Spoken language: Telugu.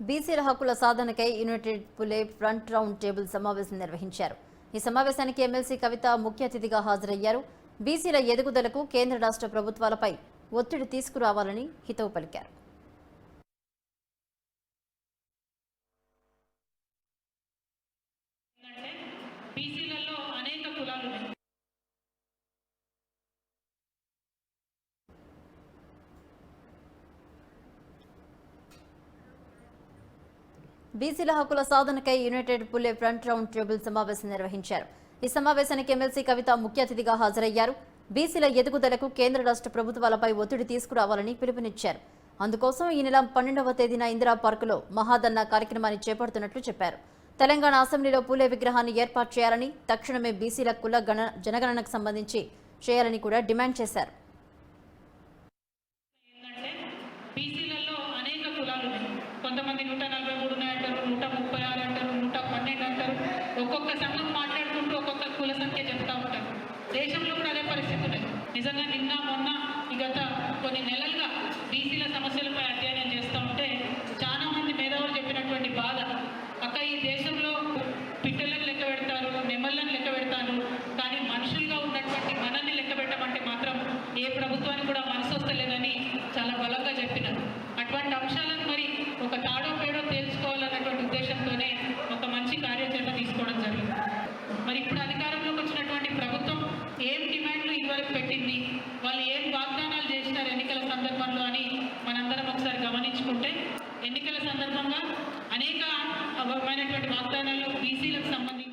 బీసీల హక్కుల సాధనకై United Phule front round table సమావేశం నిర్వహించారు. ఈ సమావేశానికి ఎమ్మెల్సీ కవిత ముఖ్య అతిథిగా హాజరయ్యారు. బీసీల ఎదుగుదలకు కేంద్ర రాష్ట్ర ప్రభుత్వాలపై ఒత్తిడి తీసుకురావాలని హితవు పలికారు. బీసీల హక్కుల సాధనకై United Phule front round table సమావేశం నిర్వహించారు. ఈ సమావేశానికి ఎమ్మెల్సీ కవిత ముఖ్య అతిథిగా హాజరయ్యారు. బీసీల ఎదుగుదలకు కేంద్ర రాష్ట్ర ప్రభుత్వాలపై ఒత్తిడి తీసుకురావాలని పిలుపునిచ్చారు. అందుకోసం ఈ నెల 12వ తేదీన ఇందిరా పార్కులో మహాధర్నా కార్యక్రమాన్ని చేపడుతున్నట్లు చెప్పారు. తెలంగాణ అసెంబ్లీలో పూలే విగ్రహాన్ని ఏర్పాటు చేయాలని, తక్షణమే బీసీల కుల జనగణనకు సంబంధించి చేయాలని కూడా డిమాండ్ చేశారు. కొంతమంది 143 ఉన్నాయంటారు, 136 అంటారు, 112 అంటారు. ఒక్కొక్క సంఘం మాట్లాడుకుంటూ ఒక్కొక్క కుల సంఖ్య చెప్తా ఉంటారు. దేశంలో కూడా అదే పరిస్థితి ఉన్నది. నిజంగా నిన్న మొన్న గత కొన్ని నెలలుగా బీసీల సమస్యలపై అధ్యయనం చేస్తూ ఉంటే చాలా మంది మేధావులు చెప్పినటువంటి బాధ, అక్క ఈ దేశంలో పిట్టలను లెక్క పెడతారు, నెమళ్ళను లెక్క పెడతారు, కానీ మనుషులుగా ఉన్నటువంటి మనల్ని లెక్క పెట్టమంటే మాత్రం ఏ ప్రభుత్వానికి కూడా మనసు వస్తలేదని చాలా బలంగా చెప్పినారు. అటువంటి అంశాలను మరి ఒక తాడో పేడో తేల్చుకోవాలన్నటువంటి ఉద్దేశంతోనే ఒక మంచి కార్యాచరణ తీసుకోవడం జరిగింది. మరి ఇప్పుడు అధికారంలోకి వచ్చినటువంటి ప్రభుత్వం ఏం డిమాండ్లు ఇదివరకు పెట్టింది, వాళ్ళు ఏం వాగ్దానాలు చేసినారు ఎన్నికల సందర్భంలో అని మనందరం ఒకసారి గమనించుకుంటే, ఎన్నికల సందర్భంగా అనేక వాగ్దానాలు బీసీలకు సంబంధించి